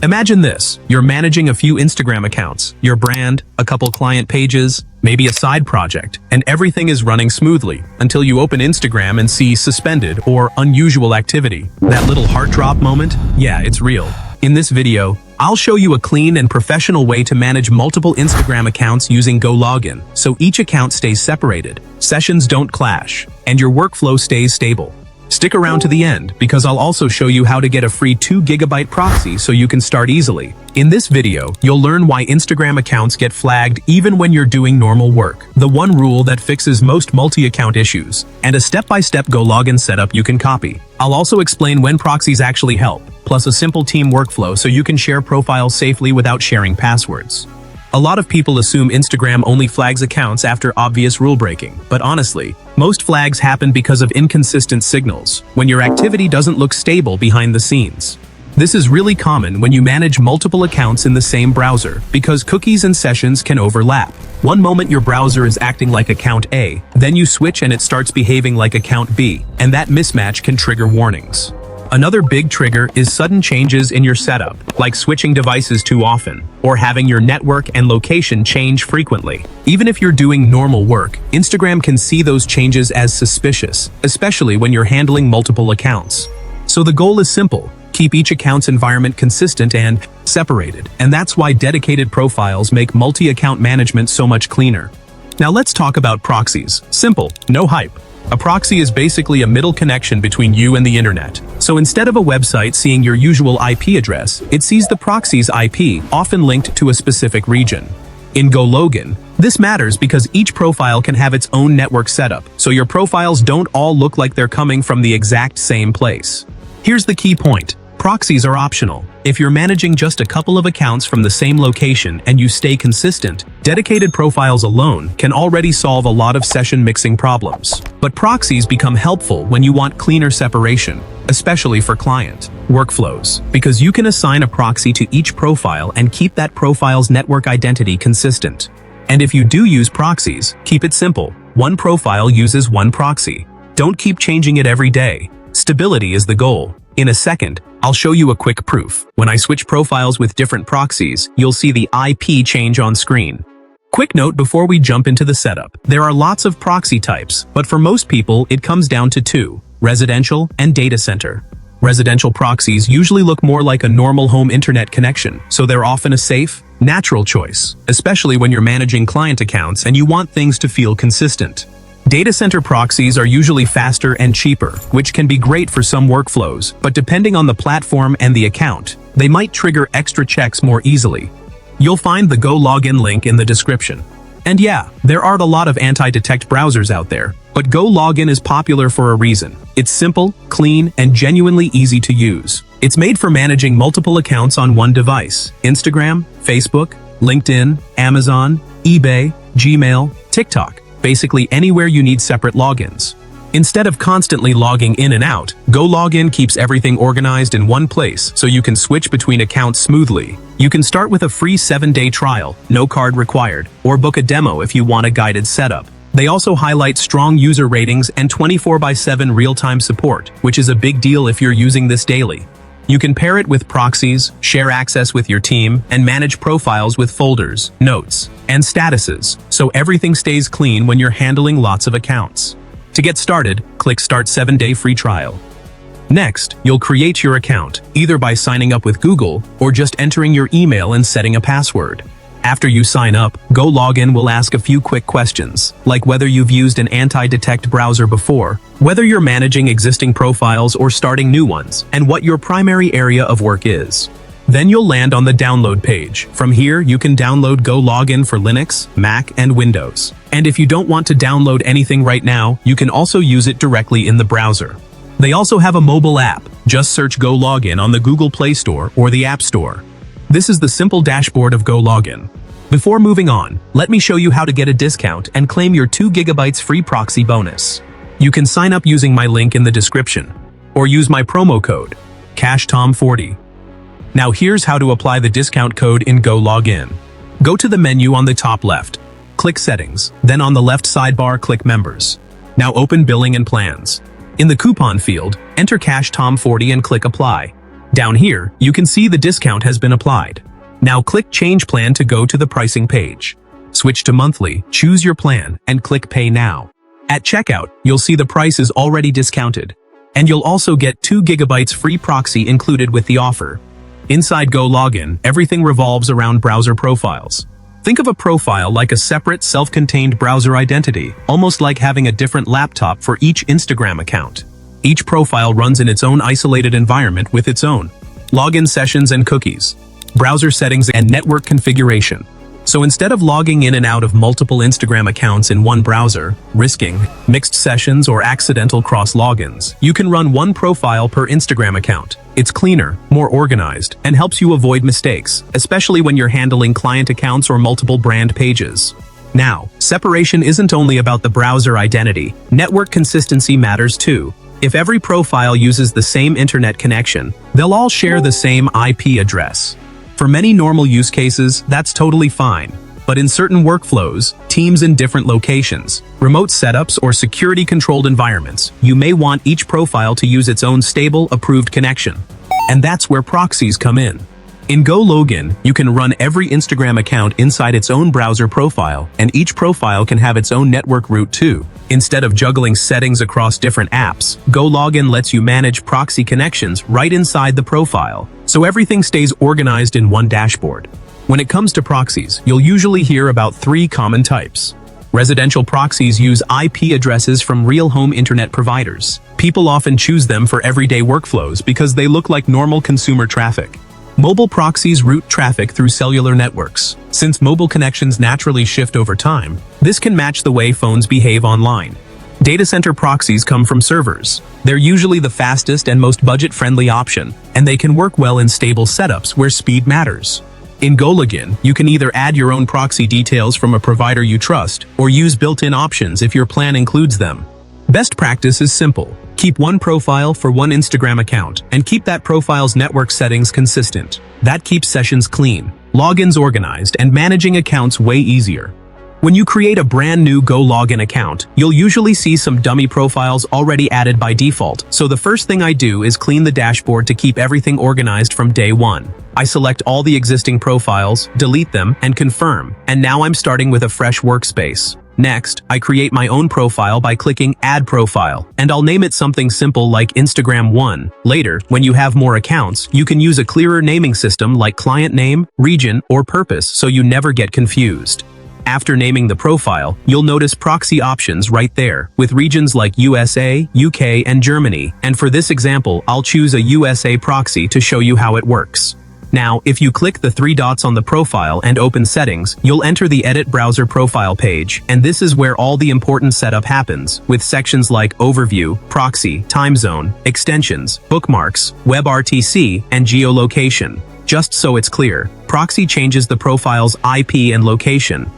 Imagine this, you're managing a few Instagram accounts, your brand, a couple client pages, maybe a side project, and everything is running smoothly until you open Instagram and see suspended or unusual activity. That little heart drop moment? Yeah, it's real. In this video, I'll show you a clean and professional way to manage multiple Instagram accounts using GoLogin, so each account stays separated, sessions don't clash, and your workflow stays stable. Stick around to the end, because I'll also show you how to get a free 2 GB proxy so you can start easily. In this video, you'll learn why Instagram accounts get flagged even when you're doing normal work, the one rule that fixes most multi-account issues, and a step-by-step GoLogin setup you can copy. I'll also explain when proxies actually help, plus a simple team workflow so you can share profiles safely without sharing passwords. A lot of people assume Instagram only flags accounts after obvious rule breaking, but honestly, most flags happen because of inconsistent signals, when your activity doesn't look stable behind the scenes. This is really common when you manage multiple accounts in the same browser, because cookies and sessions can overlap. One moment your browser is acting like account A, then you switch and it starts behaving like account B, and that mismatch can trigger warnings. Another big trigger is sudden changes in your setup, like switching devices too often, or having your network and location change frequently. Even if you're doing normal work, Instagram can see those changes as suspicious, especially when you're handling multiple accounts. So the goal is simple: keep each account's environment consistent and separated, and that's why dedicated profiles make multi-account management so much cleaner. Now let's talk about proxies. Simple, no hype. A proxy is basically a middle connection between you and the internet. So instead of a website seeing your usual IP address, it sees the proxy's IP, often linked to a specific region. In GoLogin, this matters because each profile can have its own network setup, so your profiles don't all look like they're coming from the exact same place. Here's the key point. Proxies are optional. If you're managing just a couple of accounts from the same location and you stay consistent, dedicated profiles alone can already solve a lot of session mixing problems. But proxies become helpful when you want cleaner separation, especially for client workflows, because you can assign a proxy to each profile and keep that profile's network identity consistent. And if you do use proxies, keep it simple. One profile uses one proxy. Don't keep changing it every day. Stability is the goal. In a second, I'll show you a quick proof. When I switch profiles with different proxies, you'll see the IP change on screen. Quick note before we jump into the setup. There are lots of proxy types, but for most people, it comes down to two: residential and Datacenter. Residential proxies usually look more like a normal home internet connection, so they're often a safe, natural choice, especially when you're managing client accounts and you want things to feel consistent. Datacenter proxies are usually faster and cheaper, which can be great for some workflows, but depending on the platform and the account, they might trigger extra checks more easily. You'll find the GoLogin link in the description. And yeah, there are a lot of anti-detect browsers out there, but GoLogin is popular for a reason. It's simple, clean, and genuinely easy to use. It's made for managing multiple accounts on one device: Instagram, Facebook, LinkedIn, Amazon, eBay, Gmail, TikTok. Basically anywhere you need separate logins. Instead of constantly logging in and out, GoLogin keeps everything organized in one place so you can switch between accounts smoothly. You can start with a free 7-day trial, no card required, or book a demo if you want a guided setup. They also highlight strong user ratings and 24/7 real-time support, which is a big deal if you're using this daily. You can pair it with proxies, share access with your team, and manage profiles with folders, notes, and statuses, so everything stays clean when you're handling lots of accounts. To get started, click Start 7-Day Free Trial. Next, you'll create your account, either by signing up with Google or just entering your email and setting a password. After you sign up, GoLogin will ask a few quick questions, like whether you've used an anti-detect browser before, whether you're managing existing profiles or starting new ones, and what your primary area of work is. Then you'll land on the download page. From here, you can download GoLogin for Linux, Mac, and Windows. And if you don't want to download anything right now, you can also use it directly in the browser. They also have a mobile app. Just search GoLogin on the Google Play Store or the App Store. This is the simple dashboard of GoLogin. Before moving on, let me show you how to get a discount and claim your 2 GB free proxy bonus. You can sign up using my link in the description, or use my promo code, CashTom40. Now here's how to apply the discount code in GoLogin. Go to the menu on the top left, click Settings, then on the left sidebar click Members. Now open Billing and Plans. In the coupon field, enter CashTom40 and click Apply. Down here, you can see the discount has been applied. Now click Change Plan to go to the pricing page. Switch to monthly, choose your plan, and click Pay Now. At checkout, you'll see the price is already discounted. And you'll also get 2 GB free proxy included with the offer. Inside GoLogin, everything revolves around browser profiles. Think of a profile like a separate, self-contained browser identity, almost like having a different laptop for each Instagram account. Each profile runs in its own isolated environment with its own login sessions and cookies, browser settings, and network configuration. So instead of logging in and out of multiple Instagram accounts in one browser, risking mixed sessions or accidental cross-logins, you can run one profile per Instagram account. It's cleaner, more organized, and helps you avoid mistakes, especially when you're handling client accounts or multiple brand pages. Now, separation isn't only about the browser identity. Network consistency matters too. If every profile uses the same internet connection, they'll all share the same IP address. For many normal use cases, that's totally fine. But in certain workflows, teams in different locations, remote setups, or security-controlled environments, you may want each profile to use its own stable, approved connection. And that's where proxies come in. In GoLogin, you can run every Instagram account inside its own browser profile, and each profile can have its own network route too. Instead of juggling settings across different apps, GoLogin lets you manage proxy connections right inside the profile, so everything stays organized in one dashboard. When it comes to proxies, you'll usually hear about 3 common types. Residential proxies use IP addresses from real home internet providers. People often choose them for everyday workflows because they look like normal consumer traffic. Mobile proxies route traffic through cellular networks. Since mobile connections naturally shift over time, this can match the way phones behave online. Datacenter proxies come from servers. They're usually the fastest and most budget-friendly option, and they can work well in stable setups where speed matters. In GoLogin, you can either add your own proxy details from a provider you trust, or use built-in options if your plan includes them. Best practice is simple. Keep one profile for one Instagram account, and keep that profile's network settings consistent. That keeps sessions clean, logins organized, and managing accounts way easier. When you create a brand new GoLogin account, you'll usually see some dummy profiles already added by default, so the first thing I do is clean the dashboard to keep everything organized from day one. I select all the existing profiles, delete them, and confirm, and now I'm starting with a fresh workspace. Next, I create my own profile by clicking Add Profile, and I'll name it something simple like Instagram 1. Later, when you have more accounts, you can use a clearer naming system like client name, region, or purpose so you never get confused. After naming the profile, you'll notice proxy options right there, with regions like USA, UK, and Germany, and for this example, I'll choose a USA proxy to show you how it works. Now, if you click the 3 dots on the profile and open Settings, you'll enter the Edit Browser Profile page, and this is where all the important setup happens, with sections like Overview, Proxy, Time Zone, Extensions, Bookmarks, WebRTC, and Geolocation. Just so it's clear, Proxy changes the profile's IP and location.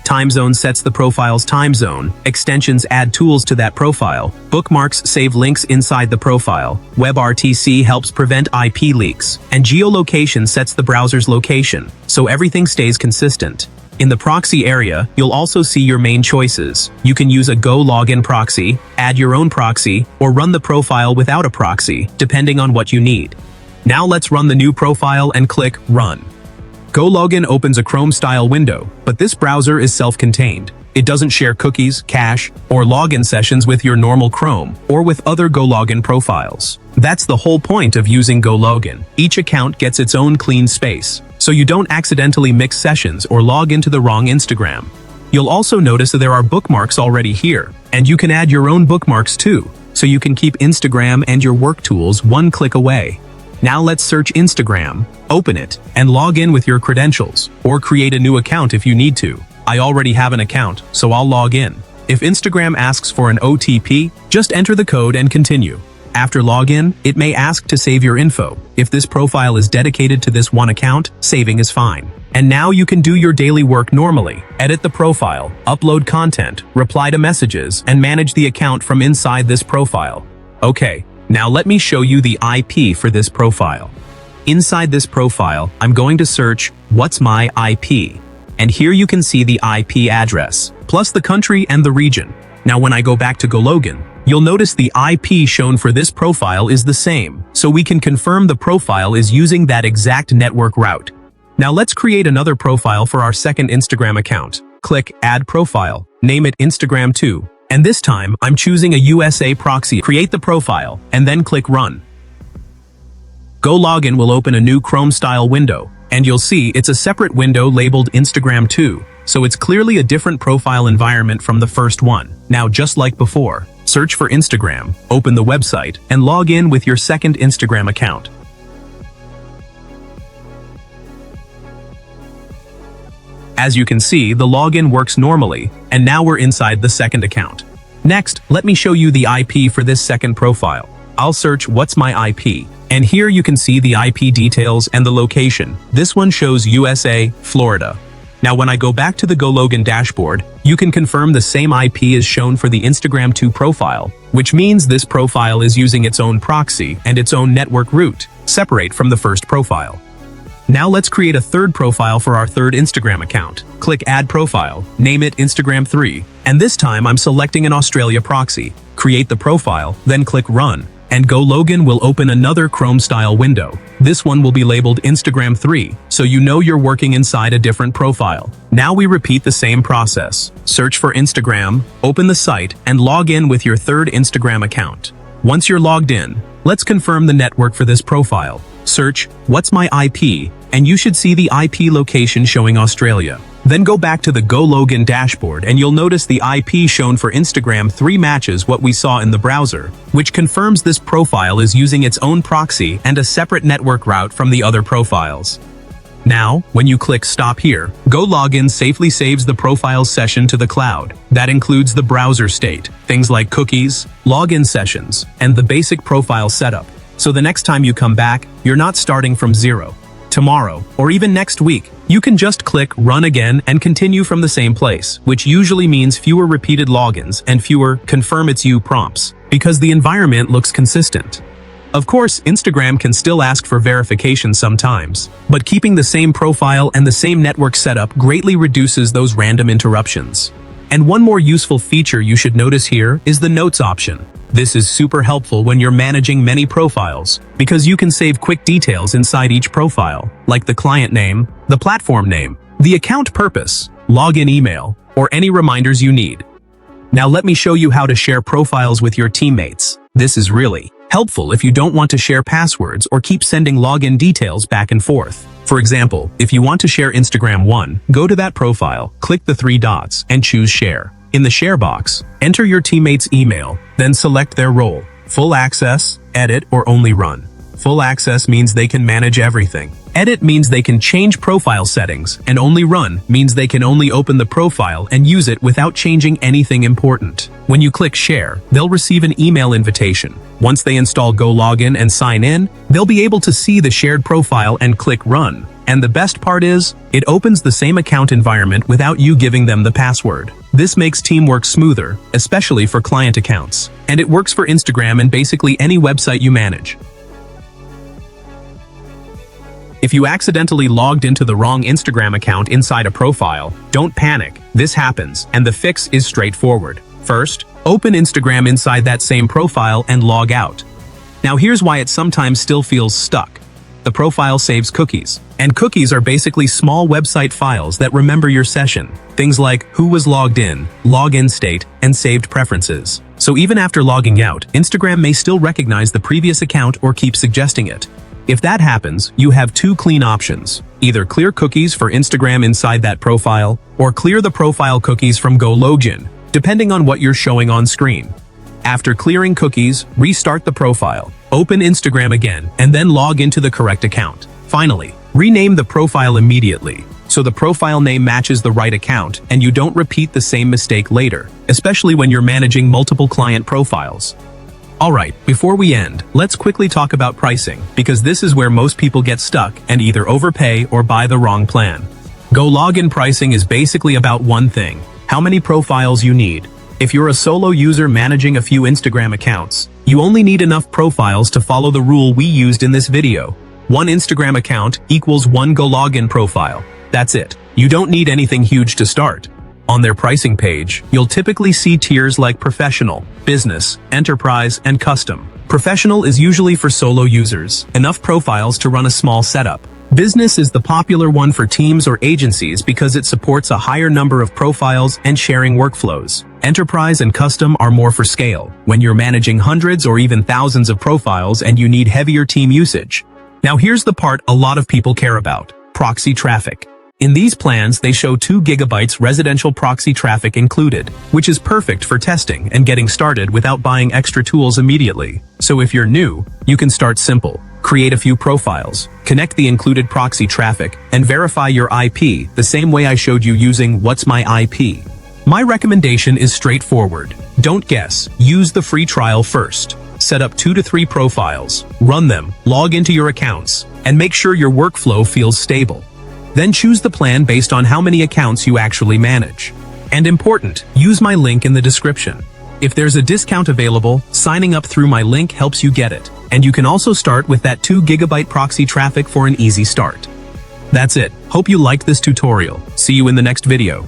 Time Zone sets the profile's time zone, extensions add tools to that profile, bookmarks save links inside the profile, WebRTC helps prevent IP leaks, and geolocation sets the browser's location, so everything stays consistent. In the proxy area, you'll also see your main choices. You can use a GoLogin proxy, add your own proxy, or run the profile without a proxy, depending on what you need. Now let's run the new profile and click Run. GoLogin opens a Chrome-style window, but this browser is self-contained. It doesn't share cookies, cache, or login sessions with your normal Chrome or with other GoLogin profiles. That's the whole point of using GoLogin. Each account gets its own clean space, so you don't accidentally mix sessions or log into the wrong Instagram. You'll also notice that there are bookmarks already here, and you can add your own bookmarks too, so you can keep Instagram and your work tools one click away. Now let's search Instagram, open it, and log in with your credentials, or create a new account if you need to. I already have an account, so I'll log in. If Instagram asks for an OTP, just enter the code and continue. After login, it may ask to save your info. If this profile is dedicated to this one account, saving is fine. And now you can do your daily work normally. Edit the profile, upload content, reply to messages, and manage the account from inside this profile. Okay, Now let me show you the IP for this profile. Inside this profile, I'm going to search "What's my IP?" And here you can see the IP address, plus the country and the region. Now when I go back to GoLogin, you'll notice the IP shown for this profile is the same, so we can confirm the profile is using that exact network route. Now let's create another profile for our second Instagram account. Click Add Profile, name it Instagram 2, and this time I'm choosing a USA proxy. Create the profile, and then click Run. GoLogin will open a new Chrome-style window, and you'll see it's a separate window labeled Instagram 2, so it's clearly a different profile environment from the first one. Now just like before, search for Instagram, open the website, and log in with your second Instagram account. As you can see, the login works normally, and now we're inside the second account. Next, let me show you the IP for this second profile. I'll search "What's my IP?" and here you can see the IP details and the location. This one shows USA, Florida. Now when I go back to the GoLogin dashboard, you can confirm the same IP is shown for the Instagram 2 profile, which means this profile is using its own proxy and its own network route, separate from the first profile. Now let's create a third profile for our third Instagram account. Click Add Profile, name it Instagram 3, and this time I'm selecting an Australia proxy. Create the profile, then click Run, and GoLogin will open another Chrome-style window. This one will be labeled Instagram 3, so you know you're working inside a different profile. Now we repeat the same process. Search for Instagram, open the site, and log in with your third Instagram account. Once you're logged in, let's confirm the network for this profile. Search "What's my IP?" and you should see the IP location showing Australia. Then go back to the GoLogin dashboard and you'll notice the IP shown for Instagram 3 matches what we saw in the browser, which confirms this profile is using its own proxy and a separate network route from the other profiles. Now, when you click Stop here, GoLogin safely saves the profile's session to the cloud. That includes the browser state, things like cookies, login sessions, and the basic profile setup. So the next time you come back, you're not starting from zero. Tomorrow, or even next week, you can just click Run again and continue from the same place, which usually means fewer repeated logins and fewer "Confirm it's you" prompts, because the environment looks consistent. Of course, Instagram can still ask for verification sometimes, but keeping the same profile and the same network setup greatly reduces those random interruptions. And one more useful feature you should notice here is the Notes option. This is super helpful when you're managing many profiles, because you can save quick details inside each profile, like the client name, the platform name, the account purpose, login email, or any reminders you need. Now let me show you how to share profiles with your teammates. This is really helpful if you don't want to share passwords or keep sending login details back and forth. For example, if you want to share Instagram 1, go to that profile, click the 3 dots, and choose Share. In the Share box, enter your teammate's email, then select their role: full access, edit, or only run. Full access means they can manage everything. Edit means they can change profile settings, and only run means they can only open the profile and use it without changing anything important. When you click Share, they'll receive an email invitation. Once they install GoLogin and sign in, they'll be able to see the shared profile and click Run. And the best part is, it opens the same account environment without you giving them the password. This makes teamwork smoother, especially for client accounts. And it works for Instagram and basically any website you manage. If you accidentally logged into the wrong Instagram account inside a profile, don't panic. This happens, and the fix is straightforward. First, open Instagram inside that same profile and log out. Now here's why it sometimes still feels stuck. The profile saves cookies, and cookies are basically small website files that remember your session. Things like who was logged in, login state, and saved preferences. So even after logging out, Instagram may still recognize the previous account or keep suggesting it. If that happens, you have 2 clean options. Either clear cookies for Instagram inside that profile, or clear the profile cookies from GoLogin, depending on what you're showing on screen. After clearing cookies, restart the profile, open Instagram again, and then log into the correct account. Finally, rename the profile immediately, so the profile name matches the right account and you don't repeat the same mistake later, especially when you're managing multiple client profiles. Alright, before we end, let's quickly talk about pricing, because this is where most people get stuck and either overpay or buy the wrong plan. GoLogin pricing is basically about one thing: how many profiles you need. If you're a solo user managing a few Instagram accounts, You only need enough profiles to follow the rule we used in this video. One Instagram account equals one GoLogin profile. That's it. You don't need anything huge to start. On their pricing page, you'll typically see tiers like Professional, Business, Enterprise, and Custom. Professional is usually for solo users, enough profiles to run a small setup. Business is the popular one for teams or agencies because it supports a higher number of profiles and sharing workflows. Enterprise and Custom are more for scale, when you're managing hundreds or even thousands of profiles and you need heavier team usage. Now here's the part a lot of people care about: proxy traffic. In these plans, they show 2 GB residential proxy traffic included, which is perfect for testing and getting started without buying extra tools immediately. So if you're new, you can start simple. Create a few profiles, connect the included proxy traffic, and verify your IP the same way I showed you using What's My IP. My recommendation is straightforward. Don't guess, use the free trial first. Set up 2 to 3 profiles, run them, log into your accounts, and make sure your workflow feels stable. Then choose the plan based on how many accounts you actually manage. And important, use my link in the description. If there's a discount available, signing up through my link helps you get it. And you can also start with that 2 GB proxy traffic for an easy start. That's it. Hope you liked this tutorial. See you in the next video.